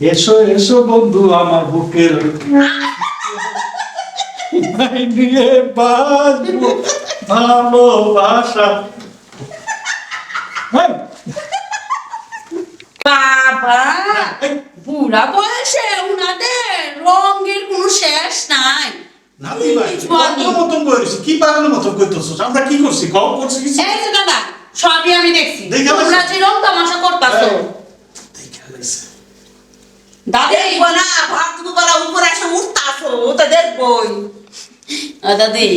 এসো এসো বন্ধু আমার বুকের নিয়ে বাঁচবো ভালোবাসা। হ্যাঁ, বাবা বুড়া বয়সে উনাদের রঙের কোনো শেষ নাই। নাতি ভাই মতন করেছি কি পাগলের মতন করতেছো? আমরা কি করছি? কম করছি কিছু? এই যে দাদা সবই আমি দেখছি, দেখে তোমরা ফেলেছো? যে রং তামাশা করতাছো। দাদি দেখবো না, ভাত দুপুরবেলা উপরে এসে উঠতাছো, ওটা দেখবোই। দাদি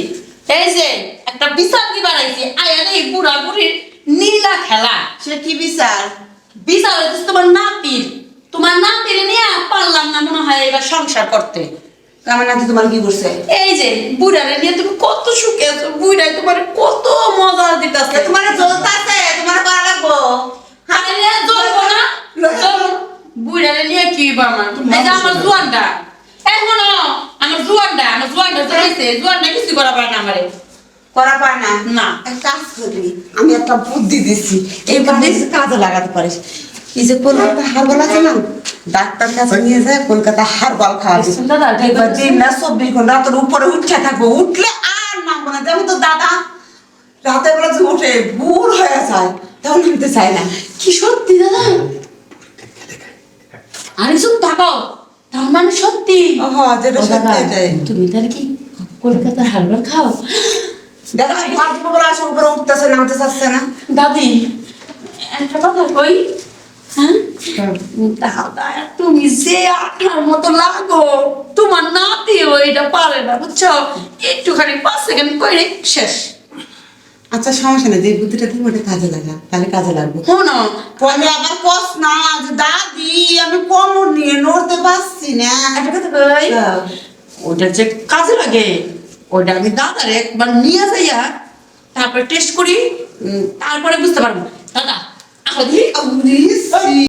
এই যে একটা বিচার কি বানাইছি আয়া এই বুড়া বুড়ির নীলা খেলা। সেটা কি বিচার? বিচার হচ্ছে তোমার নাতির নিয়ে পারলাম না মনে হয় এবার সংসার করতে। আমার নাতি তোমার কি করছে? এই যে বুড়ারে নিয়ে তুমি কত সুখে আছো, বুড়াই তোমার কত মজা দিতেছে। তোমার জ্বলতাছে, তোমার করা লাগবো। আরে জ্বলবো না, জ্বলবো। বুড়ারে নিয়ে কি বাবা, এই যে আমার জোয়ানটা এখন আমার জোয়ানটা জ্বলাইছে, জোয়ানটা কিছু করা পারে না আমারে। করা পায় না? না। এক কাজ করবি, আমি একটা বুদ্ধি দিচ্ছি, এই বুদ্ধি কাজে লাগাতে পারিস। এই যে কলকাতা হারবাল আছে না, ডাক্তার কাছে নিয়ে যায় কলকাতা হারবাল খাওয়াবি। দাদা, এবার দিন না 24 ঘন্টা তোর উপরে উঠে থাকবো, উঠলে আর নামবো না। যেমন তো দাদা রাতের বেলা যে ওঠে ভোর হয়ে যায়, তখন উঠতে চায় না। কি সত্যি দাদা? আরে চুপ থাকো, তার মানে সত্যি? যেটা ও দাদা, সত্যি এটাই। তুমি তাহলে কি কলকাতার হালুয়া খাও? দেখা ভাত বলে আসে উপরে উঠতেছে, নামতে চাচ্ছে না। দাদি একটা কথা কই, হ্যাঁ দাদা তুমি যে আঠার মতো লাগো, তোমার নাতিও এটা পারে না বুঝছো, একটুখানি 5 সেকেন্ড কইরে শেষ। আচ্ছা সমস্যা নেই, যে বুদ্ধিটা তুমি ওটা কাজে লাগা, তাহলে কাজে লাগবে। শোনো পরে আবার কস না যে দাদি আমি কোমর নিয়ে নড়তে পারছি না। একটা কথা কই, ওটা যে কাজে লাগে ওটা আমি দাদারে একবার নিয়ে যাইয়া তারপরে টেস্ট করি, তারপরে বুঝতে পারবো। দাদা আমাদের আউরিস